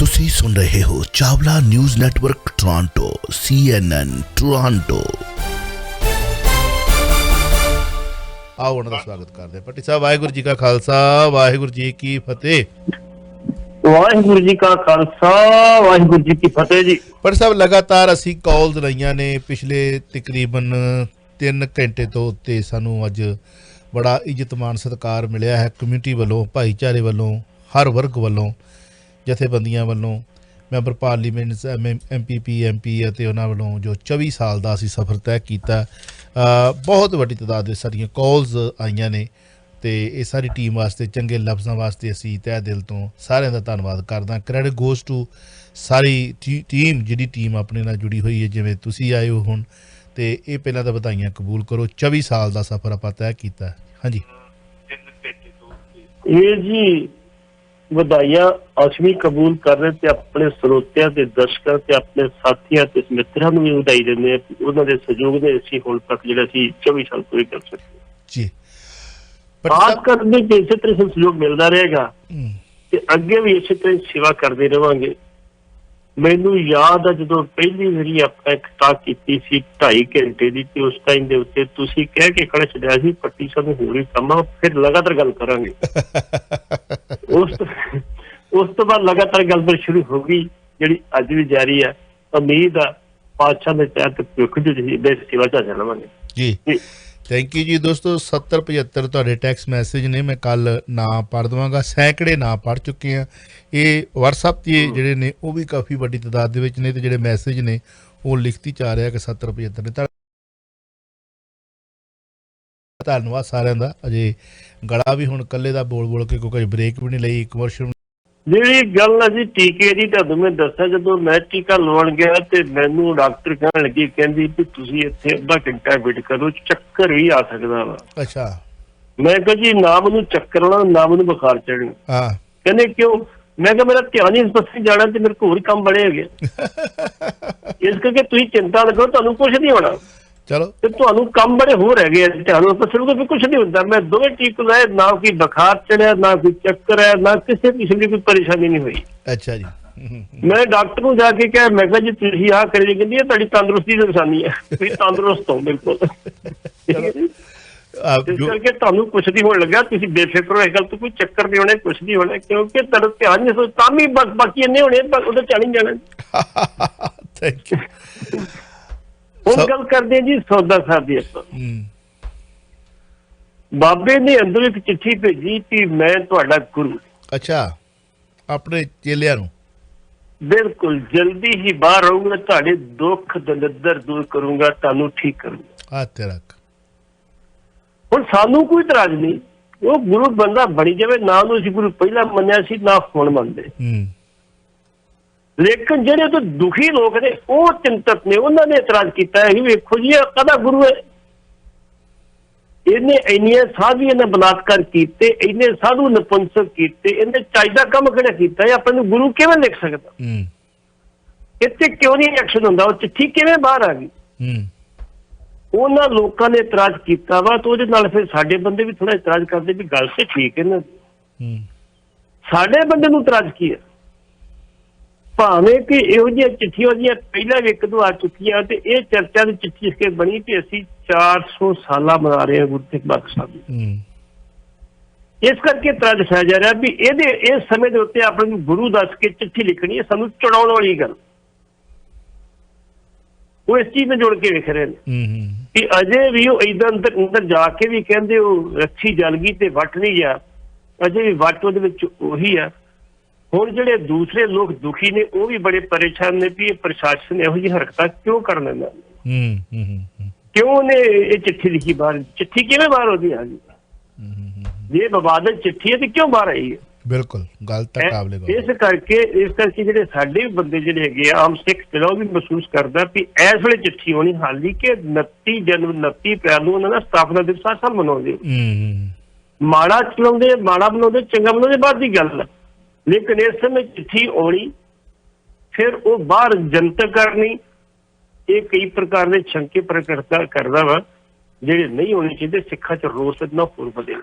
ਤੁਸੀਂ ਸੁਣ ਰਹੇ ਹੋ Chawla news network Toronto CNN Toronto. ਆਓ ਉਹਨਾਂ ਦਾ ਸਵਾਗਤ ਕਰਦੇ ਹਾਂ। ਭੱਟੀ ਸਾਹਿਬ, ਵਾਹਿਗੁਰੂ ਜੀ ਕਾ ਖਾਲਸਾ, ਵਾਹਿਗੁਰੂ ਜੀ ਕੀ ਫਤਿਹ। ਵਾਹਿਗੁਰੂ ਜੀ ਕਾ ਖਾਲਸਾ, ਵਾਹਿਗੁਰੂ ਜੀ ਕੀ ਫਤਿਹ ਜੀ। ਭੱਟੀ ਸਾਹਿਬ, ਲਗਾਤਾਰ ਅਸੀਂ ਕਾਲਸ ਲਈਆਂ ਨੇ ਪਿਛਲੇ ਤਕਰੀਬਨ 3 ਘੰਟੇ ਤੋਂ ਉੱਤੇ। ਸਾਨੂੰ ਅੱਜ ਬੜਾ ਇੱਜ਼ਤ ਮਾਣ ਸਤਿਕਾਰ ਮਿਲਿਆ ਹੈ ਕਮਿਊਨਿਟੀ ਵੱਲੋਂ, ਭਾਈਚਾਰੇ ਵੱਲੋਂ, ਹਰ ਵਰਗ ਵੱਲੋਂ, ਜਥੇਬੰਦੀਆਂ ਵੱਲੋਂ, ਮੈਂਬਰ ਪਾਰਲੀਮੈਂਟ, MPP MP ਅਤੇ ਉਹਨਾਂ ਵੱਲੋਂ ਜੋ 24 ਸਾਲ ਦਾ ਅਸੀਂ ਸਫ਼ਰ ਤੈਅ ਕੀਤਾ। ਬਹੁਤ ਵੱਡੀ ਤਾਦਾਦ ਦੇ ਸਾਡੀਆਂ ਕਾਲਸ ਆਈਆਂ ਨੇ ਅਤੇ ਇਹ ਸਾਰੀ ਟੀਮ ਵਾਸਤੇ, ਚੰਗੇ ਲਫ਼ਜ਼ਾਂ ਵਾਸਤੇ ਅਸੀਂ ਤਹਿ ਦਿਲ ਤੋਂ ਸਾਰਿਆਂ ਦਾ ਧੰਨਵਾਦ ਕਰਦਾ। ਕ੍ਰੈਡਿਟ ਗੋਜ਼ ਟੂ ਸਾਰੀ ਟੀਮ, ਜਿਹੜੀ ਟੀਮ ਆਪਣੇ ਨਾਲ ਜੁੜੀ ਹੋਈ ਹੈ, ਜਿਵੇਂ ਤੁਸੀਂ ਆਏ ਹੋ ਹੁਣ। ਅਤੇ ਇਹ ਪਹਿਲਾਂ ਤਾਂ ਵਧਾਈਆਂ ਕਬੂਲ ਕਰੋ, 24 ਸਾਲ ਦਾ ਸਫ਼ਰ ਆਪਾਂ ਤੈਅ ਕੀਤਾ। ਹਾਂਜੀ, ਇਹ ਜੀ ਵਧਾਈਆਂ ਅਸੀਂ ਵੀ ਕਬੂਲ ਕਰ ਰਹੇ ਤੇ ਆਪਣੇ ਸਰੋਤਿਆਂ ਤੇ ਦਰਸ਼ਕਾਂ ਤੇ ਆਪਣੇ ਸਾਥੀਆਂ ਤੇ ਮਿੱਤਰਾਂ ਨੂੰ ਵੀ ਵਧਾਈ ਦਿੰਦੇ ਹਾਂ। ਉਹਨਾਂ ਦੇ ਸਹਿਯੋਗ ਦੇ ਅਸੀਂ ਹੁਣ ਤੱਕ ਜਿਹੜਾ ਅਸੀਂ 24 ਸਾਲ ਪੂਰੇ ਕਰ ਸਕਦੇ ਜੀ। ਖਾਸ ਕਰਨ ਦੇ ਇਸੇ ਤਰ੍ਹਾਂ ਸਹਿਯੋਗ ਮਿਲਦਾ ਰਹੇਗਾ ਤੇ ਅੱਗੇ ਵੀ ਇਸੇ ਤਰ੍ਹਾਂ ਸੇਵਾ ਕਰਦੇ ਰਹਾਂਗੇ। ਮੈਨੂੰ ਯਾਦ ਆ ਜਦੋਂ ਪਹਿਲੀ ਵਾਰੀ ਆਪਾਂ ਇੱਕ ਟਾਕ ਕੀਤੀ ਸੀ 2.5 ਘੰਟੇ ਦੀ, ਤੇ ਉਸ ਟਾਈਮ ਦੇ ਉੱਤੇ ਤੁਸੀਂ ਕਹਿ ਕੇ ਖੜੇ ਛੱਡਿਆ ਸੀ ਪੱਟੀ ਸਾਨੂੰ ਹੋਰ ਵੀ ਕੰਮ ਆ, ਫਿਰ ਲਗਾਤਾਰ ਗੱਲ ਕਰਾਂਗੇ। ਉਸ ਤੋਂ ਬਾਅਦ ਲਗਾਤਾਰ ਗੱਲਬਾਤ ਸ਼ੁਰੂ ਹੋ ਗਈ, ਜਿਹੜੀ ਅੱਜ ਵੀ ਜਾਰੀ ਆ। ਉਮੀਦ ਆ ਪਾਤਸ਼ਾਹ ਦੇ ਤਹਿਤ ਭੁੱਖ ਦੀ ਸੇਵਾ ਚ ਜਾਵਾਂਗੇ ਜੀ। ਥੈਂਕ ਯੂ ਜੀ। ਦੋਸਤੋ, 70-75 ਤੁਹਾਡੇ ਟੈਕਸਟ ਮੈਸੇਜ ਨੇ, ਮੈਂ ਕੱਲ ਨਾਂ ਪੜ੍ਹ ਦੇਵਾਂਗਾ। ਸੈਂਕੜੇ ਨਾਂ ਪੜ੍ਹ ਚੁੱਕੇ ਹਾਂ। ਇਹ ਵਟਸਐਪ 'ਤੇ ਜਿਹੜੇ ਨੇ ਉਹ ਵੀ ਕਾਫੀ ਵੱਡੀ ਤਾਦਾਦ ਦੇ ਵਿੱਚ ਨੇ, ਅਤੇ ਜਿਹੜੇ ਮੈਸੇਜ ਨੇ ਉਹ ਲਿਖਤੀ 'ਚ ਆ ਰਿਹਾ ਕਿ 70-75 ਨੇ। ਧੰਨਵਾਦ ਸਾਰਿਆਂ ਦਾ। ਅਜੇ ਗਲਾ ਵੀ ਹੁਣ ਇਕੱਲੇ ਦਾ ਬੋਲ ਕੇ, ਕਿਉਂਕਿ ਬ੍ਰੇਕ ਵੀ ਨਹੀਂ ਲਈ, ਕਮਰਸ਼ੀਅਲ। ਜਿਹੜੀ ਗੱਲ ਆ ਜੀ ਟੀਕੇ ਦੀ, ਤੁਹਾਨੂੰ ਮੈਂ ਦੱਸਿਆ, ਜਦੋਂ ਮੈਂ ਟੀਕਾ ਲਵਾਉਣ ਗਿਆ ਤੇ ਮੈਨੂੰ ਡਾਕਟਰ ਕਹਿਣ ਲੱਗੀ, ਕਹਿੰਦੀ ਵੀ ਤੁਸੀਂ ਇੱਥੇ ਅੱਧਾ ਘੰਟਾ ਵੇਟ ਕਰੋ, ਚੱਕਰ ਵੀ ਆ ਸਕਦਾ ਵਾ। ਅੱਛਾ। ਮੈਂ ਕਿਹਾ ਜੀ ਨਾ ਮੈਨੂੰ ਚੱਕਰ ਆਉਣਾ, ਨਾ ਮੈਨੂੰ ਬੁਖਾਰ ਚੜ੍ਹਨਾ। ਹਾਂ। ਕਹਿੰਦੇ ਕਿਉਂ? ਮੈਂ ਕਿਹਾ ਮੇਰਾ ਧਿਆਨ ਹੀ ਇਸ ਪਾਸੇ ਜਾਣਾ ਤੇ ਮੇਰੇ ਕੋਲ ਹੋਰ ਕੰਮ ਬੜੇ ਹੈਗੇ, ਇਸ ਕਰਕੇ ਤੁਸੀਂ ਚਿੰਤਾ ਨਾ ਕਰੋ, ਤੁਹਾਨੂੰ ਕੁਛ ਨਹੀਂ ਹੋਣਾ। ਚਲੋ, ਤੇ ਤੁਹਾਨੂੰ ਕੰਮ ਬੜੇ ਹੋਰ ਹੈਗੇ ਆ, ਧਿਆਨ ਵੀ ਕੁਛ ਨਹੀਂ ਹੁੰਦਾ। ਮੈਂ ਦੋਵੇਂ ਟੀਕੇ ਲਾਏ, ਨਾ ਕੋਈ ਬੁਖਾਰ ਚੜਿਆ, ਨਾ ਕੋਈ ਚੱਕਰ ਹੈ, ਨਾ ਕਿਸੇ ਕਿਸਮ ਦੀ ਕੋਈ ਪਰੇਸ਼ਾਨੀ ਨਹੀਂ ਹੋਈ। ਅੱਛਾ ਜੀ। ਮੈਂ ਡਾਕਟਰ ਨੂੰ ਜਾ ਕੇ ਕਿਹਾ, ਮੈਂ ਕਿਹਾ ਜੀ ਤੁਸੀਂ ਆਹ ਕਰੀ, ਕਹਿੰਦੀ ਹੈ ਤੁਹਾਡੀ ਤੰਦਰੁਸਤੀ ਦੀ ਨਿਸ਼ਾਨੀ ਹੈ, ਤੁਸੀਂ ਤੰਦਰੁਸਤ ਹੋ ਬਿਲਕੁਲ। ਇਸ ਕਰਕੇ ਤੁਹਾਨੂੰ ਕੁਛ ਨਹੀਂ ਹੋਣ ਲੱਗਾ, ਤੁਸੀਂ ਬੇਫਿਕਰ ਹੋ, ਇਸ ਗੱਲ ਤੋਂ ਕੋਈ ਚੱਕਰ ਨਹੀਂ ਹੋਣੇ, ਕੁਛ ਨਹੀਂ ਹੋਣਾ, ਕਿਉਂਕਿ ਤੁਹਾਡਾ ਧਿਆਨ ਨਹੀਂ ਸੋਚ ਤਾਂ ਵੀ ਬਾਕੀ ਇੰਨੇ ਹੋਣੇ, ਉਹਦੇ ਧਿਆਨ ਨਹੀਂ ਜਾਣਾ। Thank you. ਹੁਣ ਗੱਲ ਕਰਦੇ ਜੀ ਸੌਦਾ ਸਾਹਿਬ ਦੀ। ਆਪਾਂ ਬਾਬੇ ਨੇ ਅੰਦਰ ਇੱਕ ਚਿੱਠੀ ਭੇਜੀ ਕਿ ਮੈਂ ਤੁਹਾਡਾ ਗੁਰੂ। ਅੱਛਾ, ਆਪਣੇ ਚੇਲਿਆਂ ਨੂੰ। ਬਿਲਕੁਲ, ਜਲਦੀ ਹੀ ਬਾਹਰ ਆਊਂਗਾ, ਤੁਹਾਡੇ ਦੁੱਖ ਦਲਿੱਦਰ ਦੂਰ ਕਰੂੰਗਾ, ਤੁਹਾਨੂੰ ਠੀਕ ਕਰੂੰਗਾ। ਆ ਤੇਰਾ। ਹੁਣ ਸਾਨੂੰ ਕੋਈ ਇਤਰਾਜ਼ ਨਹੀਂ, ਉਹ ਗੁਰੂ ਬੰਦਾ ਬਣੀ ਜਾਵੇ, ਨਾ ਉਹਨੂੰ ਅਸੀਂ ਗੁਰੂ ਪਹਿਲਾਂ ਮੰਨਿਆ ਸੀ, ਨਾ ਹੁਣ ਮੰਨਦੇ। ਲੇਕਿਨ ਜਿਹੜੇ ਤੋਂ ਦੁਖੀ ਲੋਕ ਨੇ, ਉਹ ਚਿੰਤਤ ਨੇ, ਉਹਨਾਂ ਨੇ ਇਤਰਾਜ਼ ਕੀਤਾ ਹੈ, ਵੇਖੋ ਜੀ ਇਹ ਕਾਹਦਾ ਗੁਰੂ ਹੈ, ਇਹਨੇ ਇੰਨੀਆਂ ਸਾਧੂਆਂ ਨੇ ਬਲਾਤਕਾਰ ਕੀਤੇ, ਇੰਨੇ ਸਾਧੂ ਨਪੁੰਸਕ ਕੀਤੇ, ਇਹਨੇ ਚਾਹੀਦਾ ਕੰਮ ਕਿਹੜਾ ਕੀਤਾ, ਇਹ ਆਪਣੇ ਨੂੰ ਗੁਰੂ ਕਿਵੇਂ ਲਿਖ ਸਕਦਾ? ਇੱਥੇ ਕਿਉਂ ਨਹੀਂ ਐਕਸ਼ਨ ਹੁੰਦਾ? ਉਹ ਚਿੱਠੀ ਕਿਵੇਂ ਬਾਹਰ ਆ ਗਈ? ਉਹਨਾਂ ਲੋਕਾਂ ਨੇ ਇਤਰਾਜ਼ ਕੀਤਾ ਵਾ, ਤੇ ਉਹਦੇ ਨਾਲ ਫਿਰ ਸਾਡੇ ਬੰਦੇ ਵੀ ਥੋੜਾ ਇਤਰਾਜ਼ ਕਰਦੇ ਵੀ ਗੱਲ ਤੇ ਠੀਕ ਹੈ ਨਾ। ਸਾਡੇ ਬੰਦੇ ਨੂੰ ਇਤਰਾਜ਼ ਕੀ ਹੈ? ਭਾਵੇਂ ਕਿ ਇਹੋ ਜਿਹੀਆਂ ਚਿੱਠੀਆਂ ਉਹਦੀਆਂ ਪਹਿਲਾਂ ਵੀ ਇੱਕ ਦੋ ਆ ਚੁੱਕੀਆਂ, ਤੇ ਇਹ ਚਰਚਾ ਦੀ ਚਿੱਠੀ ਇਸ ਕੇ ਬਣੀ ਕਿ ਅਸੀਂ 400 ਸਾਲਾ ਮਨਾ ਰਹੇ ਹਾਂ ਗੁਰੂ ਤੇਗ ਬਹਾਦਰ ਸਾਹਿਬ ਨੂੰ। ਇਸ ਕਰਕੇ ਇਤਰਾਜ਼ ਦਿਖਾਇਆ ਜਾ ਰਿਹਾ ਵੀ ਇਹਦੇ ਇਸ ਸਮੇਂ ਦੇ ਉੱਤੇ ਆਪਣੇ ਨੂੰ ਗੁਰੂ ਦੱਸ ਕੇ ਚਿੱਠੀ ਲਿਖਣੀ ਹੈ, ਸਾਨੂੰ ਚੜਾਉਣ ਵਾਲੀ ਗੱਲ। ਉਹ ਇਸ ਚੀਜ਼ ਨੂੰ ਜੋੜ ਕੇ ਵੇਖ ਰਹੇ ਨੇ ਕਿ ਅਜੇ ਵੀ ਉਹ ਏਦਾਂ ਅੰਦਰ ਜਾ ਕੇ ਵੀ ਕਹਿੰਦੇ ਉਹ ਰੱਖੀ ਜਲ ਗਈ ਤੇ ਵੱਟ ਨਹੀਂ ਗਿਆ, ਅਜੇ ਵੀ ਵੱਟ ਉਹਦੇ ਵਿੱਚ ਉਹੀ ਆ। ਹੁਣ ਜਿਹੜੇ ਦੂਸਰੇ ਲੋਕ ਦੁਖੀ ਨੇ, ਉਹ ਵੀ ਬੜੇ ਪਰੇਸ਼ਾਨ ਨੇ ਵੀ ਇਹ ਪ੍ਰਸ਼ਾਸਨ ਇਹੋ ਜਿਹੀ ਹਰਕਤਾਂ ਕਿਉਂ ਕਰ ਲੈਂਦਾ, ਕਿਉਂ ਉਹਨੇ ਇਹ ਚਿੱਠੀ ਲਿਖੀ ਬਾਹਰ? ਚਿੱਠੀ ਕਿਵੇਂ ਬਾਹਰ ਉਹਦੀ ਆ ਗਈ? ਜੇ ਵਿਵਾਦਤ ਚਿੱਠੀ ਹੈ ਤੇ ਕਿਉਂ ਬਾਹਰ ਆਈ ਹੈ? ਬਿਲਕੁਲ ਗੱਲ ਤਾਂ ਕਾਬਲੇ। ਇਸ ਕਰਕੇ ਜਿਹੜੇ ਸਾਡੇ ਬੰਦੇ ਜਿਹੜੇ ਹੈਗੇ ਆ, ਆਮ ਸਿੱਖ ਜਿਹੜਾ, ਉਹ ਵੀ ਮਹਿਸੂਸ ਕਰਦਾ ਵੀ ਇਸ ਵੇਲੇ ਚਿੱਠੀ ਹੋਣੀ, ਹਾਲੀ ਕਿ 29 ਅਪ੍ਰੈਲ ਨੂੰ ਉਹਨਾਂ ਦਾ ਸਥਾਪਨਾ ਦਿਵਸ ਆ, ਸਭ ਮਨਾਉਂਦੇ। ਮਾੜਾ ਚਲਾਉਂਦੇ, ਮਾੜਾ ਬਣਾਉਂਦੇ, ਚੰਗਾ ਬਣਾਉਂਦੇ, ਬਾਅਦ ਦੀ ਗੱਲ ਹੈ। ਲੇਕਿਨ ਇਸ ਸਮੇਂ ਚਿੱਠੀ ਆਉਣੀ, ਫਿਰ ਉਹ ਬਾਹਰ ਜਨਤਕ ਕਰਨੀ, ਇਹ ਕਈ ਪ੍ਰਕਾਰ ਦੇ ਸ਼ੰਕੇ ਪ੍ਰਗਟ ਕਰਦਾ ਵਾ, ਜਿਹੜੇ ਨਹੀਂ ਹੋਣੇ ਚਾਹੀਦੇ। ਸਿੱਖਾਂ 'ਚ ਰੋਸ ਨਾ ਹੋਰ ਵਧੇ।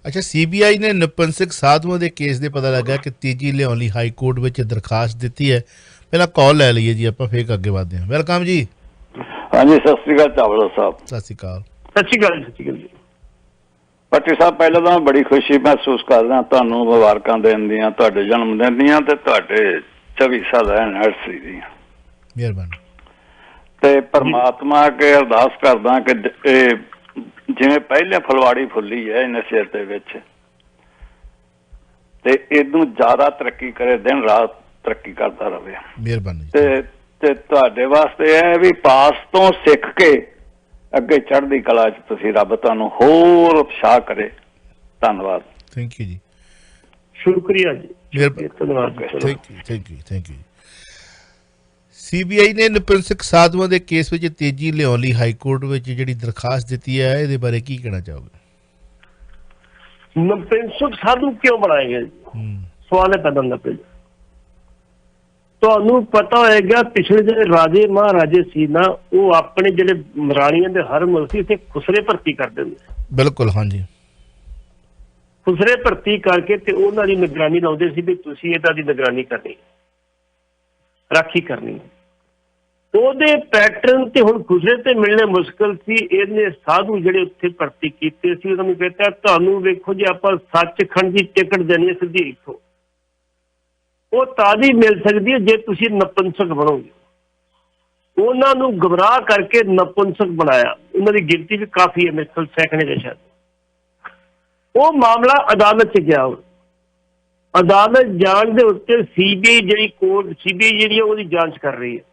ਅੱਛਾ, ਸੀਬੀਆਈ ਨੇ ਨਪੁੰਸਕ ਸਾਧੂਆਂ ਦੇ ਕੇਸ ਦੇ ਪਤਾ ਲੱਗਾ ਕਿ ਤੇਜ਼ੀ ਲਿਆਉਣ ਲਈ ਹਾਈ ਕੋਰਟ ਵਿੱਚ ਦਰਖਾਸਤ ਦਿੱਤੀ ਹੈ। ਪਹਿਲਾਂ ਕਾਲ ਲੈ ਲਈਏ ਜੀ, ਆਪਾਂ ਫੇਰ ਅੱਗੇ ਵਧਦੇ ਹਾਂ। ਵੈਲਕਮ ਜੀ। ਹਾਂਜੀ, ਸਤਿ ਸ੍ਰੀ ਅਕਾਲ ਚਾਵਲਾ ਸਾਹਿਬ। ਸਤਿ ਸ਼੍ਰੀ ਅਕਾਲ। ਸਤਿ ਸ਼੍ਰੀ ਅਕਾਲ, ਸਤਿ ਸ਼੍ਰੀ ਅਕਾਲ ਜੀ। ਭੱਟੀ ਸਾਹਿਬ, ਪਹਿਲਾਂ ਤਾਂ ਬੜੀ ਖੁਸ਼ੀ ਮਹਿਸੂਸ ਕਰਦਾ, ਤੁਹਾਨੂੰ ਮੁਬਾਰਕਾਂ ਦੇਣ ਦੀਆਂ, ਤੁਹਾਡੇ ਜਨਮ ਦਿਨ ਦੀਆਂ ਤੇ ਤੁਹਾਡੇ 24 ਸਾਲ ਐਨਵਰਸਰੀ ਦੀਆਂ। ਮਿਹਰਬਾਨੀ। ਤੇ ਪਰਮਾਤਮਾ ਅੱਗੇ ਅਰਦਾਸ ਕਰਦਾ ਕਿ ਇਹ ਜਿਵੇਂ ਪਹਿਲੇ ਫੁਲਵਾੜੀ ਫੁੱਲੀ ਹੈ ਨਸ਼ੇ ਦੇ ਵਿੱਚ, ਤੇ ਇਹਨੂੰ ਜ਼ਿਆਦਾ ਤਰੱਕੀ ਕਰੇ, ਦਿਨ ਰਾਤ ਤਰੱਕੀ ਕਰਦਾ ਰਹੇ। ਮਿਹਰਬਾਨੀ। ਤੇ ਤੁਹਾਡੇ ਵਾਸਤੇ ਇਹ ਵੀ ਪਾਸ ਤੋਂ ਸਿੱਖ ਕੇ ਅੱਗੇ ਚੜ੍ਹਦੀ ਕਲਾ 'ਚ ਤੁਸੀਂ, ਰੱਬ ਤੁਹਾਨੂੰ ਹੋਰ ਉਤਸ਼ਾਹ ਕਰੇ। ਧੰਨਵਾਦ। ਥੈਂਕ ਯੂ ਜੀ। ਸ਼ੁਕਰੀਆ ਜੀ, ਧੰਨਵਾਦ। Thank you. ਸੀਬੀਆਈ ਨੇ ਨਪੁੰਸਕ ਸਾਧੂਆਂ ਦੇ ਕੇਸ ਵਿੱਚ ਤੇਜ਼ੀ ਲਿਆਉਣ ਲਈ ਹਾਈ ਕੋਰਟ ਵਿੱਚ ਜਿਹੜੀ ਦਰਖਾਸਤ ਦਿੱਤੀ ਹੈ, ਇਹਦੇ ਬਾਰੇ ਕੀ ਕਹਿਣਾ ਚਾਹੋਗੇ? ਨਪੁੰਸਕ ਸਾਧੂ ਕਿਉਂ ਬਣਾਏ ਗਏ? ਸਵਾਲ ਹੈ ਪੈਦਾ ਹੁੰਦਾ। ਪਹਿਲਾਂ ਤੁਹਾਨੂੰ ਪਤਾ ਹੋਏਗਾ, ਪਿਛਲੇ ਜਿਹੜੇ ਰਾਜੇ ਮਹਾਰਾਜੇ ਸੀ ਨਾ, ਉਹ ਆਪਣੇ ਜਿਹੜੇ ਰਾਣੀਆਂ ਦੇ ਹਰ ਮੁਲਕ ਸੀ, ਇੱਥੇ ਖੁਸਰੇ ਭਰਤੀ ਕਰਦੇ ਹੁੰਦੇ। ਬਿਲਕੁਲ, ਹਾਂਜੀ। ਖੁਸਰੇ ਭਰਤੀ ਕਰਕੇ ਤੇ ਉਹਨਾਂ ਦੀ ਨਿਗਰਾਨੀ ਲਾਉਂਦੇ ਸੀ ਵੀ ਤੁਸੀਂ ਇਹਦਾ ਦੀ ਨਿਗਰਾਨੀ ਕਰਨੀ, ਰਾਖੀ ਕਰਨੀ। ਉਹਦੇ ਪੈਟਰਨ ਤੇ ਹੁਣ ਖੁਸਰੇ ਤੇ ਮਿਲਣੇ ਮੁਸ਼ਕਲ ਸੀ। ਇਹਨੇ ਸਾਧੂ ਜਿਹੜੇ ਉੱਥੇ ਭਰਤੀ ਕੀਤੇ ਸੀ, ਉਹਨਾਂ ਨੂੰ ਕਹਿੰਦਾ ਤੁਹਾਨੂੰ ਵੇਖੋ ਜੀ, ਆਪਾਂ ਸੱਚਖੰਡ ਦੀ ਟਿਕਟ ਦੇਣੀ ਹੈ ਸਿੱਧੀ ਇੱਥੋਂ, ਉਹ ਤਾਜ਼ੀ ਮਿਲ ਸਕਦੀ ਹੈ ਜੇ ਤੁਸੀਂ ਨਪੁੰਸਕ ਬਣੋਗੇ। ਉਹਨਾਂ ਨੂੰ ਗੁੰਮਰਾਹ ਕਰਕੇ ਨਪੁੰਸਕ ਬਣਾਇਆ। ਉਹਨਾਂ ਦੀ ਗਿਣਤੀ ਵੀ ਕਾਫੀ ਹੈ, ਮੇਰੇ ਕੋਲ ਸੈਂਕੜੇ ਦੇ ਸ਼ਾਇਦ। ਉਹ ਮਾਮਲਾ ਅਦਾਲਤ 'ਚ ਗਿਆ। ਅਦਾਲਤ ਜਾਣ ਦੇ ਉੱਤੇ ਸੀਬੀਆਈ ਜਿਹੜੀ ਉਹਦੀ ਜਾਂਚ ਕਰ ਰਹੀ ਹੈ।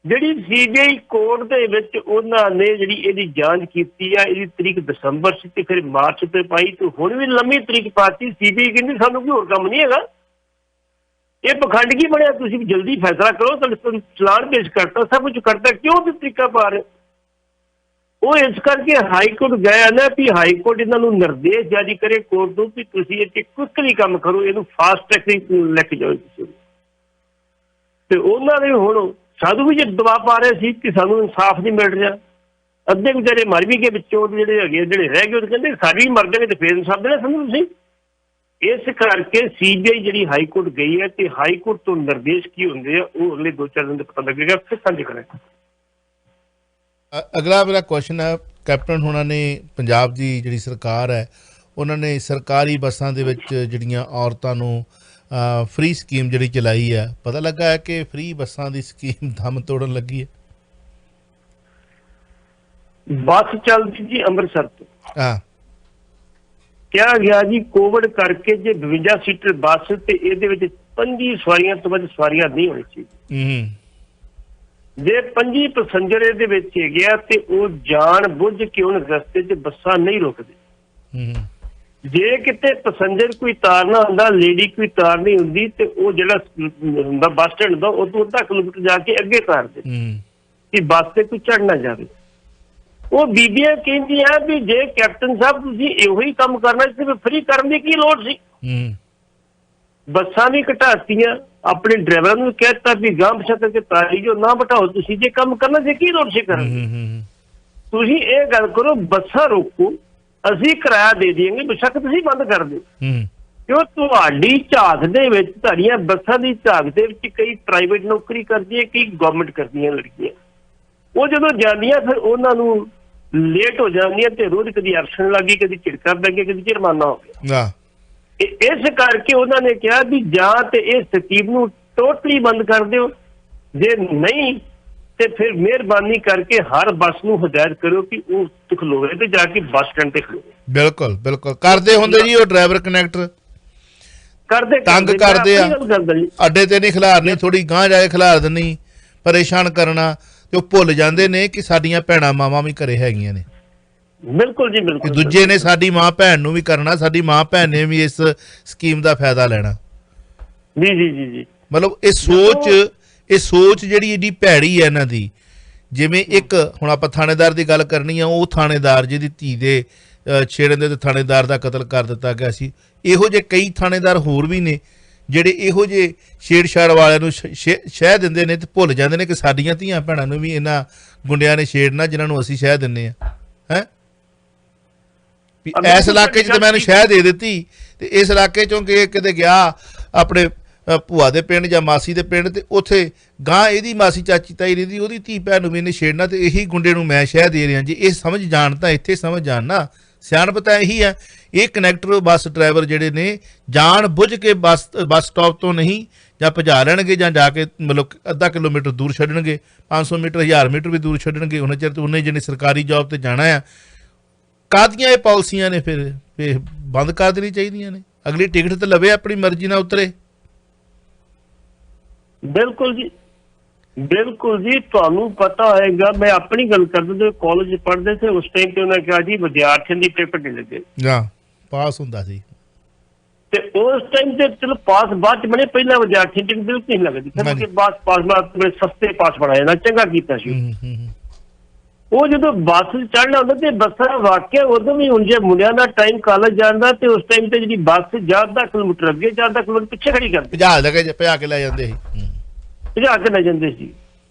ਜਿਹੜੀ ਸੀਬੀਆਈ ਕੋਰਟ ਦੇ ਵਿੱਚ ਉਹਨਾਂ ਨੇ ਜਿਹੜੀ ਇਹਦੀ ਜਾਂਚ ਕੀਤੀ ਆ, ਇਹਦੀ ਤਰੀਕ ਦਸੰਬਰ ਸੀ ਤੇ ਫਿਰ ਮਾਰਚ ਤੇ ਪਾਈ, ਤੇ ਹੁਣ ਵੀ ਲੰਮੀ ਤਰੀਕ ਪਾਤੀ। ਸੀਬੀਆਈ ਕਹਿੰਦੀ ਸਾਨੂੰ ਕੋਈ ਹੋਰ ਕੰਮ ਨਹੀਂ ਹੈਗਾ, ਇਹ ਪਖੰਡ ਕੀ ਬਣਿਆ, ਤੁਸੀਂ ਜਲਦੀ ਫੈਸਲਾ ਕਰੋ। ਤੁਹਾਡੇ ਚਲਾਨ ਪੇਸ਼ ਕਰਤਾ, ਸਭ ਕੁਝ ਕਰਤਾ, ਕਿਉਂ ਵੀ ਤਰੀਕਾ ਪਾ ਰਹੇ? ਉਹ ਇਸ ਕਰਕੇ ਹਾਈ ਕੋਰਟ ਗਿਆ ਨਾ ਵੀ ਹਾਈ ਕੋਰਟ ਇਹਨਾਂ ਨੂੰ ਨਿਰਦੇਸ਼ ਜਾਰੀ ਕਰੇ ਕੋਰਟ ਨੂੰ ਵੀ ਤੁਸੀਂ ਇਹ ਕੁਇਕਲੀ ਕੰਮ ਕਰੋ, ਇਹਨੂੰ ਫਾਸਟ ਟਰੈਕ ਲੈ ਕੇ ਜਾਓ ਤੁਸੀਂ। ਤੇ ਉਹਨਾਂ ਨੇ ਹੁਣ ਸਾਧੂ ਵੀ ਜੇ ਦਬਾਅ ਪਾ ਰਹੇ ਸੀ ਕਿ ਸਾਨੂੰ ਇਨਸਾਫ ਨਹੀਂ ਮਿਲ ਰਿਹਾ। ਅੱਧੇ ਵਿਚਾਰੇ ਮਰ ਵੀ ਗਏ ਵਿੱਚੋਂ, ਜਿਹੜੇ ਹੈਗੇ ਜਿਹੜੇ ਰਹਿ ਗਏ ਉਹ ਕਹਿੰਦੇ ਸਾਡੀ ਵੀ ਮਰ ਜਾਵੇ ਤੇ ਫੇਰ ਇਨਸਾਫ ਦੇਣਾ ਸਾਨੂੰ ਤੁਸੀਂ। ਇਸ ਕਰਕੇ ਸੀਬੀਆਈ ਜਿਹੜੀ ਹਾਈ ਕੋਰਟ ਗਈ ਹੈ, ਤੇ ਹਾਈ ਕੋਰਟ ਤੋਂ ਨਿਰਦੇਸ਼ ਕੀ ਹੁੰਦੇ ਆ ਉਹ ਅਗਲੇ 2-4 ਦਿਨ ਦੇ ਪਤਾ ਲੱਗੇਗਾ, ਫਿਰ ਸਾਂਝੇ ਕਰਾਂਗੇ। ਅਗਲਾ ਮੇਰਾ ਕੁਐਸਚਨ ਹੈ, ਕੈਪਟਨ ਹੋਣਾ ਨੇ, ਪੰਜਾਬ ਦੀ ਜਿਹੜੀ ਸਰਕਾਰ ਹੈ, ਉਹਨਾਂ ਨੇ ਸਰਕਾਰੀ ਬੱਸਾਂ ਦੇ ਵਿੱਚ ਜਿਹੜੀਆਂ ਔਰਤਾਂ ਨੂੰ ਫ੍ਰੀ ਸਕੀਮ ਜਿਹੜੀ ਚਲਾਈ ਹੈ, ਪਤਾ ਲੱਗਾ ਹੈ ਕਿ ਫ੍ਰੀ ਬੱਸਾਂ ਦੀ ਸਕੀਮ ਦਮ ਤੋੜਨ ਲੱਗੀ ਹੈ। ਬੱਸ ਚੱਲਦੀ ਜੀ ਅੰਮ੍ਰਿਤਸਰ ਤੋਂ, ਹਾਂ, ਕਿਹਾ ਗਿਆ ਜੀ ਕੋਵਿਡ ਕਰਕੇ ਜੇ 52 ਸੀਟਰ ਬੱਸ ਤੇ ਇਹਦੇ ਵਿੱਚ 25 ਸਵਾਰੀਆਂ ਤੋਂ ਵੱਧ ਸਵਾਰੀਆਂ ਨਹੀਂ ਹੋਣੀ ਚਾਹੀਦੀ। ਜੇ 25 ਪੈਸੰਜਰ ਇਹਦੇ ਵਿੱਚ ਹੈਗੇ ਆ ਤੇ ਉਹ ਜਾਣ ਬੁੱਝ ਕੇ ਉਹਨਾਂ ਰਸਤੇ 'ਚ ਬੱਸਾਂ ਨਹੀਂ ਰੋਕਦੇ। ਜੇ ਕਿਤੇ ਪੈਸੰਜਰ ਕੋਈ ਤਾਰਨਾ ਹੁੰਦਾ, ਲੇਡੀ ਕੋਈ ਤਾਰ ਨਹੀਂ ਹੁੰਦੀ, ਤੇ ਉਹ ਜਿਹੜਾ ਹੁੰਦਾ ਬੱਸ ਸਟੈਂਡ ਦਾ ਉਹ ਤੋਂ ਅੱਧਾ ਕਿਲੋਮੀਟਰ ਜਾ ਕੇ ਅੱਗੇ ਤਾਰਦੇ ਕਿ ਬੱਸ ਤੇ ਕੋਈ ਚੜ ਨਾ ਜਾਵੇ। ਉਹ ਬੀਬੀਆਂ ਕਹਿੰਦੀਆਂ ਵੀ ਜੇ ਕੈਪਟਨ ਸਾਹਿਬ ਤੁਸੀਂ ਇਹੋ ਹੀ ਕੰਮ ਕਰਨਾ ਸੀ ਤੇ ਫ੍ਰੀ ਕਰਨ ਦੀ ਕੀ ਲੋੜ ਸੀ? ਬੱਸਾਂ ਵੀ ਘਟਾਤੀਆਂ, ਆਪਣੇ ਡਰਾਈਵਰਾਂ ਨੂੰ ਕਹਿਤਾ ਵੀ ਗਾਂਹ ਪਿਛਾ ਕਰਕੇ ਤਾਰੀ ਜੋ ਨਾ ਬਿਠਾਓ, ਤੁਸੀਂ ਜੇ ਕੰਮ ਕਰਨਾ ਸੀ ਕੀ ਲੋੜ ਸੀ ਕਰਨ? ਤੁਸੀਂ ਇਹ ਗੱਲ ਕਰੋ ਬੱਸਾਂ ਰੋਕੋ, ਅਸੀਂ ਕਿਰਾਇਆ ਦੇ ਦੇਵਾਂਗੇ, ਬੇਸ਼ੱਕ ਤੁਸੀਂ ਬੰਦ ਕਰ ਦਿਓ। ਕਿਉਂ ਤੁਹਾਡੀ ਝਾਕ ਦੇ ਵਿੱਚ, ਤੁਹਾਡੀਆਂ ਬੱਸਾਂ ਦੀ ਝਾਕ ਦੇ ਵਿੱਚ ਕਈ ਪ੍ਰਾਈਵੇਟ ਨੌਕਰੀ ਕਰਦੀਆਂ, ਕਈ ਗਵਰਨਮੈਂਟ ਕਰਦੀਆਂ ਲੜਕੀਆਂ। ਉਹ ਜਦੋਂ ਜਾਂਦੀਆਂ ਫਿਰ ਉਹਨਾਂ ਨੂੰ ਲੇਟ ਹੋ ਜਾਂਦੀਆਂ ਤੇ ਰੋਜ਼ ਕਦੀ ਐਕਸ਼ਨ ਲੱਗ ਗਈ, ਕਦੀ ਝਿੜਕਾ ਪੈ ਗਿਆ, ਕਦੀ ਜੁਰਮਾਨਾ ਹੋ ਗਿਆ। ਇਸ ਕਰਕੇ ਉਹਨਾਂ ਨੇ ਕਿਹਾ ਵੀ ਜਾਂ ਤੇ ਇਹ ਸਕੀਮ ਨੂੰ ਟੋਟਲੀ ਬੰਦ ਕਰ ਦਿਓ, ਜੇ ਨਹੀਂ ਤੇ ਫਿਰ ਮਿਹਰਬਾਨੀ ਕਰਕੇ ਹਰ ਬੱਸ ਨੂੰ ਹਦਾਇਤ ਕਰੋ ਕਿ ਉਹ ਖਲੋਵੇ ਤੇ ਜਾ ਕੇ ਬੱਸ ਸਟੈਂਡ ਤੇ ਖਲੋਵੇ। ਬਿਲਕੁਲ ਕਰਦੇ ਹੁੰਦੇ ਜੀ ਉਹ ਡਰਾਈਵਰ ਕੰਡਕਟਰ ਕਰਦੇ ਤੰਗ ਕਰਦੇ ਆ, ਅੱਡੇ ਤੇ ਨਹੀਂ ਖਿਲਾਰਨੀ, ਥੋੜੀ ਗਾਂਹ ਜਾ ਕੇ ਖਿਲਾਰ ਦੇਣੀ, ਪਰੇਸ਼ਾਨ ਕਰਨਾ, ਤੇ ਉਹ ਭੁੱਲ ਜਾਂਦੇ ਨੇ ਕਿ ਸਾਡੀਆਂ ਭੈਣਾਂ ਮਾਵਾਂ ਵੀ ਘਰੇ ਹੈਗੀਆਂ ਨੇ। ਬਿਲਕੁਲ ਜੀ ਬਿਲਕੁਲ। ਦੂਜੇ ਨੇ ਸਾਡੀ ਮਾਂ ਭੈਣ ਨੂੰ ਵੀ ਕਰਨਾ, ਸਾਡੀ ਮਾਂ ਭੈਣ ਨੇ ਵੀ ਇਸ ਸਕੀਮ ਦਾ ਫਾਇਦਾ ਲੈਣਾ। ਜੀ ਮਤਲਬ ਇਹ ਸੋਚ ਜਿਹੜੀ ਏਡੀ ਭੈੜੀ ਹੈ ਇਹਨਾਂ ਦੀ। ਜਿਵੇਂ ਇੱਕ ਹੁਣ ਆਪਾਂ ਥਾਣੇਦਾਰ ਦੀ ਗੱਲ ਕਰਨੀ ਆ, ਉਹ ਥਾਣੇਦਾਰ ਜਿਹਦੀ ਧੀ ਦੇ ਛੇੜਨ ਦੇ ਥਾਣੇਦਾਰ ਦਾ ਕਤਲ ਕਰ ਦਿੱਤਾ ਗਿਆ ਸੀ। ਇਹੋ ਜਿਹੇ ਕਈ ਥਾਣੇਦਾਰ ਹੋਰ ਵੀ ਨੇ ਜਿਹੜੇ ਇਹੋ ਜਿਹੇ ਛੇੜਛਾੜ ਵਾਲਿਆਂ ਨੂੰ ਸ਼ਹਿ ਦਿੰਦੇ ਨੇ ਤੇ ਭੁੱਲ ਜਾਂਦੇ ਨੇ ਕਿ ਸਾਡੀਆਂ ਧੀਆਂ ਭੈਣਾਂ ਨੂੰ ਵੀ ਇਹਨਾਂ ਗੁੰਡਿਆਂ ਨੇ ਛੇੜਨਾ ਜਿਨ੍ਹਾਂ ਨੂੰ ਅਸੀਂ ਸ਼ਹਿ ਦਿੰਦੇ ਹਾਂ। ਵੀ ਇਸ ਇਲਾਕੇ 'ਚ ਤਾਂ ਮੈਨੂੰ ਸ਼ਹਿ ਦੇ ਦਿੱਤੀ ਤੇ ਇਸ ਇਲਾਕੇ 'ਚੋਂ ਕਿਤੇ ਗਿਆ ਆਪਣੇ ਭੂਆ ਦੇ ਪਿੰਡ ਜਾਂ ਮਾਸੀ ਦੇ ਪਿੰਡ ਤੇ ਉੱਥੇ ਗਾਂ ਇਹਦੀ ਮਾਸੀ ਚਾਚੀ ਤਾਈ ਰਹਿੰਦੀ ਉਹਦੀ ਧੀ ਭੈਣ ਨੂੰ ਵੀ ਇਹਨੇ ਛੇੜਨਾ ਤੇ ਇਹੀ ਗੁੰਡੇ ਨੂੰ ਮੈਂ ਸ਼ਹਿ ਦੇ ਰਿਹਾ ਜੀ। ਇਹ ਸਮਝ ਜਾਣ ਤਾਂ ਇੱਥੇ ਸਮਝ ਜਾਣ ਨਾ, ਸਿਆਣਪ ਤਾਂ ਇਹੀ ਹੈ। ਇਹ ਕਨੈਕਟਰ ਬੱਸ ਡਰਾਈਵਰ ਜਿਹੜੇ ਨੇ ਜਾਣ ਬੁੱਝ ਕੇ ਬੱਸ ਸਟਾਪ ਤੋਂ ਨਹੀਂ ਜਾਂ ਭਜਾ ਲੈਣਗੇ ਜਾਂ ਜਾ ਕੇ ਮਤਲਬ ਅੱਧਾ ਕਿਲੋਮੀਟਰ ਦੂਰ ਛੱਡਣਗੇ, 500 ਮੀਟਰ 1000 ਮੀਟਰ ਵੀ ਦੂਰ ਛੱਡਣਗੇ। ਉਹਨਾਂ ਚਿਰ ਤੇ ਉਹਨੇ ਜਿਹਨੇ ਸਰਕਾਰੀ ਜੌਬ ਤੇ ਜਾਣਾ ਆ। ਕਾਹਦੀਆਂ ਇਹ ਪਾਲਿਸੀਆਂ ਨੇ ਫਿਰ ਬੰਦ ਕਰ ਦੇਣੀ ਚਾਹੀਦੀਆਂ ਨੇ। ਅਗਲੀ ਟਿਕਟ ਤੇ ਲਵੇ ਆਪਣੀ ਮਰਜ਼ੀ ਨਾਲ ਉਤਰੇ। ਬਿਲਕੁਲ ਜੀ, ਬਿਲਕੁਲ ਜੀ। ਤੁਹਾਨੂੰ ਪਤਾ ਹੋਏਗਾ, ਮੈਂ ਆਪਣੀ ਗੱਲ ਕਰਦਾ ਜਦੋਂ ਕਾਲਜ ਪੜ੍ਹਦੇ ਸੀ ਉਸ ਟਾਈਮ ਤੇ ਉਹਨਾਂ ਕਿਹਾ ਜੀ ਵਿਦਿਆਰਥੀਆਂ ਦੀ ਪੇਪਰ ਨਹੀਂ ਲੱਗੇ, ਹਾਂ ਪਾਸ ਹੁੰਦਾ ਸੀ ਤੇ ਉਸ ਟਾਈਮ ਤੇ ਚਲੋ ਪਾਸ ਬਾਅਦ ਚ ਬਣੇ, ਪਹਿਲਾਂ ਵਿਦਿਆਰਥੀ ਟਿਕਟ ਬਿਲਕੁਲ ਨਹੀਂ ਲੱਗਦੀ ਕਿਉਂਕਿ ਪਾਸ ਬੜੇ ਸਸਤੇ ਪਾਸ ਬਣਾਏ ਨਾ, ਚੰਗਾ ਕੀਤਾ ਸੀ। ਉਹ ਜਦੋਂ ਬੱਸ ਚੜ੍ਹਨਾ ਹੁੰਦਾ ਤੇ ਬੱਸਾਂ ਵਾਕਿਆ ਉਦੋਂ ਵੀ ਹੁਣ ਜੇ ਮੁੰਡਿਆਂ ਦਾ ਟਾਈਮ ਕਾਲਜ ਜਾਂਦਾ ਤੇ ਉਸ ਟਾਈਮ ਤੇ ਜਿਹੜੀ ਬੱਸ ਜਾਂ ਅੱਧਾ ਕਿਲੋਮੀਟਰ ਅੱਗੇ ਜਾਂ ਅੱਧਾ ਕਿਲੋਮੀਟਰ ਪਿੱਛੇ ਖੜੀ ਕਰਦੀ, ਭਜਾ ਕੇ ਲੈ ਜਾਂਦੇ ਸੀ, ਭਜਾ ਕੇ ਲੈ ਜਾਂਦੇ ਸੀ।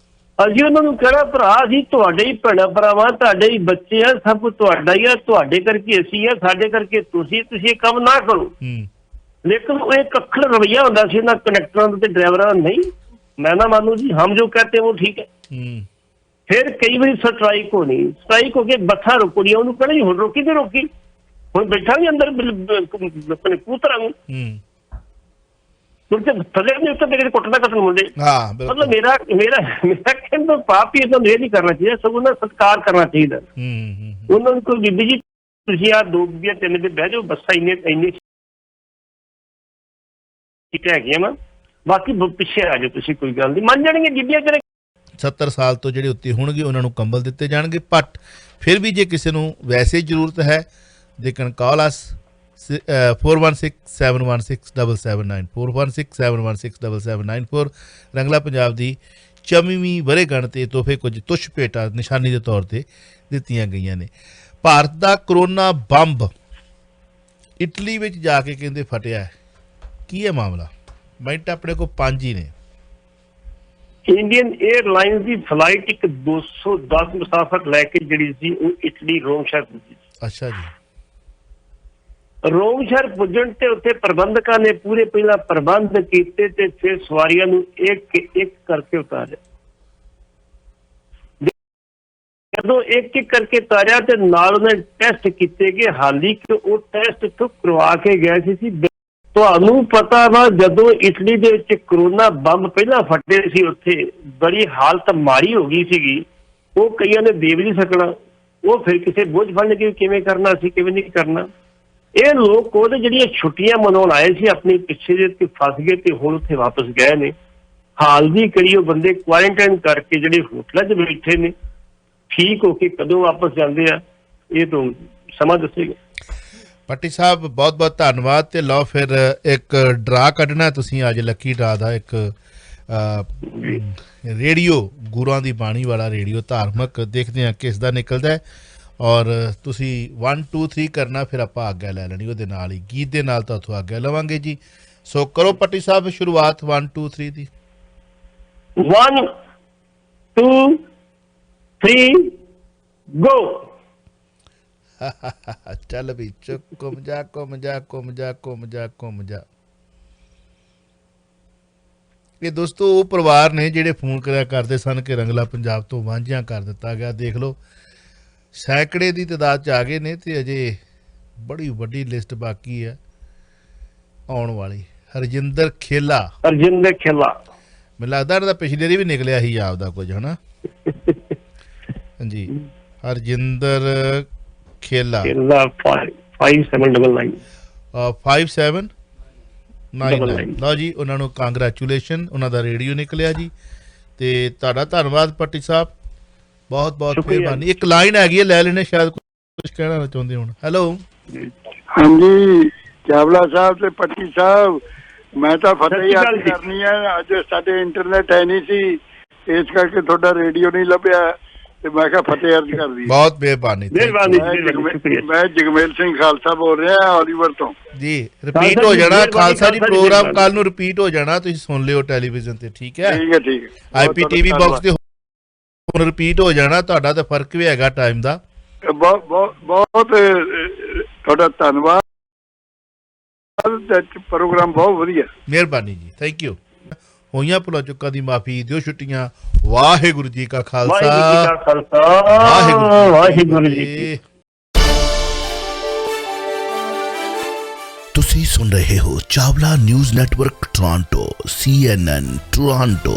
ਅਸੀਂ ਉਹਨਾਂ ਨੂੰ ਕਹਿਣਾ ਭਰਾ ਅਸੀਂ ਤੁਹਾਡੇ ਹੀ ਭੈਣਾਂ ਭਰਾਵਾਂ, ਤੁਹਾਡੇ ਹੀ ਬੱਚੇ ਆ, ਸਭ ਕੁਝ ਤੁਹਾਡਾ ਹੀ ਆ, ਤੁਹਾਡੇ ਕਰਕੇ ਅਸੀਂ ਆ, ਸਾਡੇ ਕਰਕੇ ਤੁਸੀਂ ਇਹ ਕੰਮ ਨਾ ਕਰੋ। ਲੇਕਿਨ ਉਹ ਇੱਕ ਅੱਖਰ ਰਵੱਈਆ ਹੁੰਦਾ ਸੀ ਇਹਨਾਂ ਕੰਡਕਟਰਾਂ ਦਾ ਤੇ ਡਰਾਈਵਰਾਂ ਦਾ, ਨਹੀਂ ਮੈਂ ਨਾ ਮਾਨੂ ਜੀ, ਹਮ ਜੋ ਕਹਤੇ ਉਹ ਠੀਕ ਹੈ। ਫਿਰ ਕਈ ਵਾਰੀ ਸਟ੍ਰਾਈਕ ਹੋਣੀ, ਸਟ੍ਰਾਈਕ ਹੋ ਕੇ ਬੱਸਾਂ ਰੁਕਣੀਆਂ, ਉਹਨੂੰ ਕਹਿਣਾ ਜੀ ਹੁਣ ਰੋਕੀ ਤੇ ਰੋਕੀ, ਹੁਣ ਬੈਠਾ ਵੀ ਅੰਦਰ ਆਪਣੇ ਕੂਤਰਾਂ ਨੂੰ ਥੱਲੇ ਨਹੀਂ ਉੱਤੇ ਮੇਰੇ ਕੁੱਟਦਾ ਕੱਟਣ ਮੁੰਡੇ। ਮਤਲਬ ਮੇਰਾ ਕਹਿਣ ਦਾ ਪਾਪ ਹੀ ਇਹਨਾਂ ਨੂੰ ਇਹ ਨਹੀਂ ਕਰਨਾ ਚਾਹੀਦਾ, ਸਗੋਂ ਉਹਨਾਂ ਦਾ ਸਤਿਕਾਰ ਕਰਨਾ ਚਾਹੀਦਾ। ਉਹਨਾਂ ਨੂੰ ਕੋਈ ਬੀਬੀ ਜੀ ਤੁਸੀਂ ਆਹ 2 ਜਾਂ 3 ਦੇ ਬਹਿ ਜਾਓ, ਬੱਸਾਂ ਇੰਨੇ ਸੀਟਾਂ ਹੈਗੀਆਂ ਵਾ, ਬਾਕੀ ਪਿੱਛੇ ਆ ਜਾਓ ਤੁਸੀਂ, ਕੋਈ ਗੱਲ ਨਹੀਂ, ਮੰਨ ਜਾਣਗੇ ਬੀਬੀਆਂ। 70 ਸਾਲ ਤੋਂ ਜਿਹੜੇ ਉੱਤੇ ਹੋਣਗੇ ਉਹਨਾਂ ਨੂੰ ਕੰਬਲ ਦਿੱਤੇ ਜਾਣਗੇ। ਬਟ ਫਿਰ ਵੀ ਜੇ ਕਿਸੇ ਨੂੰ ਵੈਸੇ ਜ਼ਰੂਰਤ ਹੈ ਦੇ ਕੈਨ ਕਾਲ ਅਸ 4167167794 4167167794। ਰੰਗਲਾ ਪੰਜਾਬ ਦੀ 94ਵੀਂ ਵਰ੍ਹੇਗੰਢ ਤੇ ਤੋਹਫੇ ਕੁਝ ਤੁਛ ਭੇਟਾਂ ਨਿਸ਼ਾਨੀ ਦੇ ਤੌਰ ਤੇ ਦਿੱਤੀਆਂ ਗਈਆਂ ਨੇ। ਭਾਰਤ ਦਾ ਕਰੋਨਾ ਬੰਬ ਇਟਲੀ ਵਿੱਚ ਜਾ ਕੇ ਕਹਿੰਦੇ ਫਟਿਆ। ਕੀ ਹੈ ਮਾਮਲਾ? ਮਿੰਟ ਆਪਣੇ ਕੋਲ 5 ਹੀ ਨੇ। ਇੰਡੀਅਨ 에ਅਰਲਾਈਨਸ ਦੀ ਫਲਾਈਟ ਇੱਕ 210 ਮੁਸਾਫਰ ਲੈ ਕੇ ਜਿਹੜੀ ਸੀ ਉਹ ਇਟਲੀ ਰੋਮ ਸ਼ਹਿਰ ਪੁੱਜੀ। ਅੱਛਾ ਜੀ। ਰੋਮ ਸ਼ਹਿਰ ਪੁੱਜਣ ਤੇ ਉੱਥੇ ਪ੍ਰਬੰਧਕਾਂ ਨੇ ਪੂਰੇ ਪਹਿਲਾਂ ਪ੍ਰਬੰਧ ਕੀਤੇ ਤੇ ਫਿਰ ਸਵਾਰੀਆਂ ਨੂੰ ਇੱਕ ਕਰਕੇ ਉਤਾਰਿਆ। ਜਦੋਂ ਇੱਕ ਕਰਕੇ ਉਤਾਰਿਆ ਤੇ ਨਾਲ ਉਹਨੇ ਟੈਸਟ ਕੀਤੇ ਕਿ ਹਾਲੀ ਕਿ ਉਹ ਟੈਸਟ ਤੋਂ ਕਰਵਾ ਕੇ ਗਏ ਸੀ। ਤੁਹਾਨੂੰ ਪਤਾ ਵਾ ਜਦੋਂ ਇਟਲੀ ਦੇ ਵਿੱਚ ਕਰੋਨਾ ਬੰਬ ਪਹਿਲਾਂ ਫਟੇ ਸੀ ਉੱਥੇ ਬੜੀ ਹਾਲਤ ਮਾੜੀ ਹੋ ਗਈ ਸੀਗੀ। ਉਹ ਕਈਆਂ ਨੇ ਦੇ ਵੀ ਨਹੀਂ ਸਕਣਾ, ਉਹ ਫਿਰ ਕਿਸੇ ਬੋਝ ਫੜਨ ਕੇ ਕਿਵੇਂ ਕਰਨਾ ਸੀ ਕਿਵੇਂ ਨਹੀਂ ਕਰਨਾ। ਇਹ ਲੋਕ ਉਹਦੇ ਜਿਹੜੀਆਂ ਛੁੱਟੀਆਂ ਮਨਾਉਣ ਆਏ ਸੀ ਆਪਣੀ ਪਿੱਛੇ ਦੇ ਤੇ ਫਸ ਗਏ ਤੇ ਹੁਣ ਉੱਥੇ ਵਾਪਸ ਗਏ ਨੇ। ਹਾਲ ਦੀ ਕੜੀ ਉਹ ਬੰਦੇ ਕੁਆਰੰਟਾਈਨ ਕਰਕੇ ਜਿਹੜੇ ਹੋਟਲਾਂ 'ਚ ਬੈਠੇ ਨੇ, ਠੀਕ ਹੋ ਕੇ ਕਦੋਂ ਵਾਪਸ ਜਾਂਦੇ ਆ ਇਹ ਤਾਂ ਸਮਾਂ ਦੱਸੇਗਾ। ਪੱਟੀ ਸਾਹਿਬ ਬਹੁਤ ਬਹੁਤ ਧੰਨਵਾਦ। ਤੇ ਲਓ ਫਿਰ ਇੱਕ ਡਰਾ ਕੱਢਣਾ ਤੁਸੀਂ ਅੱਜ, ਲੱਕੀ ਡਰਾ ਦਾ ਇੱਕ ਰੇਡੀਓ ਗੁਰਾਂ ਦੀ ਬਾਣੀ ਵਾਲਾ ਰੇਡੀਓ ਧਾਰਮਿਕ, ਦੇਖਦੇ ਹਾਂ ਕਿਸ ਦਾ ਨਿਕਲਦਾ। ਔਰ ਤੁਸੀਂ 1 2 3 ਕਰਨਾ, ਫਿਰ ਆਪਾਂ ਆਗਿਆ ਲੈ ਲੈਣੀ ਉਹਦੇ ਨਾਲ ਹੀ, ਗੀਤ ਦੇ ਨਾਲ ਤਾਂ ਉੱਥੋਂ ਆਗਿਆ ਲਵਾਂਗੇ ਜੀ। ਸੋ ਕਰੋ ਪੱਟੀ ਸਾਹਿਬ ਸ਼ੁਰੂਆਤ 1 2 3 ਦੀ। 1 2 3 ਗੋ। ਚੱਲ ਵੀ ਘੁੰਮ ਜਾ ਘੁੰਮ ਜਾ ਘੁੰਮ ਜਾ ਘੁੰਮ ਜਾ ਘੁੰਮ ਜਾ। ਇਹ ਦੋਸਤੋ ਉਹ ਪਰਿਵਾਰ ਨੇ ਜਿਹੜੇ ਫੋਨ ਕਰਿਆ ਕਰਦੇ ਸਨ ਕਿ ਰੰਗਲਾ ਪੰਜਾਬ ਤੋਂ ਵਾਂਝਿਆਂ ਕਰ ਦਿੱਤਾ ਗਿਆ। ਦੇਖ ਲਓ ਸੈਂਕੜੇ ਦੀ ਤਾਦਾਦ 'ਚ ਆ ਗਏ ਨੇ ਤੇ ਅਜੇ ਬੜੀ ਵੱਡੀ ਲਿਸਟ ਬਾਕੀ ਹੈ ਆਉਣ ਵਾਲੀ। ਹਰਜਿੰਦਰ ਖੇਲਾ ਮੈਨੂੰ ਲੱਗਦਾ ਇਹਨਾਂ ਦਾ ਪਿਛਲੇ ਦੀ ਵੀ ਨਿਕਲਿਆ ਸੀ ਆਪਦਾ ਕੁਝ, ਹਨਾ? ਹਾਂਜੀ, ਹਰਜਿੰਦਰ ਖੇਲਾ 5799। ਲਓ ਜੀ, ਉਹਨਾਂ ਨੂੰ ਕਾਂਗਰੈਚੂਲੇਸ਼ਨ, ਉਹਨਾਂ ਦਾ ਰੇਡੀਓ ਨਿਕਲਿਆ ਜੀ। ਤੇ ਤੁਹਾਡਾ ਧੰਨਵਾਦ ਪੱਟੀ ਸਾਹਿਬ, ਬਹੁਤ ਬਹੁਤ ਮਿਹਰਬਾਨੀ। ਇੱਕ ਲਾਈਨ ਹੈਗੀ ਹੈ, ਲੈ ਲੈਣੇ, ਸ਼ਾਇਦ ਕੁਝ ਕਹਿਣਾ ਚਾਹੁੰਦੇ ਹੋਣ। ਹੈਲੋ। ਹਾਂਜੀ ਚਾਵਲਾ ਸਾਹਿਬ ਤੇ ਪੱਟੀ ਸਾਹਿਬ, ਮੈਂ ਤਾਂ ਫਤਿਹ ਯਾਦ ਕਰਨੀ ਹੈ। ਅੱਜ ਸਾਡੇ ਇੰਟਰਨੈਟ ਹੈ ਨਹੀਂ ਸੀ, ਇਸ ਕਰਕੇ ਤੁਹਾਡਾ ਰੇਡੀਓ ਨਹੀਂ ਲੱਭਿਆ ਤੇ ਮੈਂ ਕਿਹਾ ਫਤਿਹ ਅਰਜ਼ ਕਰਦੀ। ਬਹੁਤ ਮਿਹਰਬਾਨੀ। ਮੈਂ ਜਗਮੇਲ ਸਿੰਘ ਖਾਲਸਾ ਬੋਲ ਰਿਹਾ ਓਲੀਵਰ ਤੋਂ ਜੀ। ਰਿਪੀਟ ਹੋ ਜਾਣਾ ਖਾਲਸਾ ਜੀ ਪ੍ਰੋਗਰਾਮ, ਕੱਲ ਨੂੰ ਰਿਪੀਟ ਹੋ ਜਾਣਾ, ਤੁਸੀਂ ਸੁਣ ਲਿਓ ਟੈਲੀਵਿਜ਼ਨ ਤੇ, ਠੀਕ ਹੈ? ਠੀਕ ਹੈ ਠੀਕ ਹੈ। IPTV ਬਾਕਸ ਤੇ ਰਿਪੀਟ ਹੋ ਜਾਣਾ, ਤੁਹਾਡਾ ਤਾਂ ਫਰਕ ਵੀ ਹੈਗਾ ਟਾਈਮ ਦਾ। ਬਹੁਤ ਤੁਹਾਡਾ ਧੰਨਵਾਦ। ਪ੍ਰੋਗਰਾਮ ਬਹੁਤ ਵਧੀਆ। ਮਿਹਰਬਾਨੀ ਜੀ, ਥੈਂਕ ਯੂ। ਹੋਈਆਂ ਭੁੱਲਾਂ ਚੁੱਕਾਂ ਦੀ ਮਾਫੀ ਦਿਓ ਛੁੱਟੀਆਂ। ਵਾਹਿਗੁਰੂ ਜੀ ਕਾ ਖਾਲਸਾ, ਵਾਹਿਗੁਰੂ ਜੀ। ਤੁਸੀਂ ਸੁਣ ਰਹੇ ਹੋ Chawla news network Toronto CNN Toronto.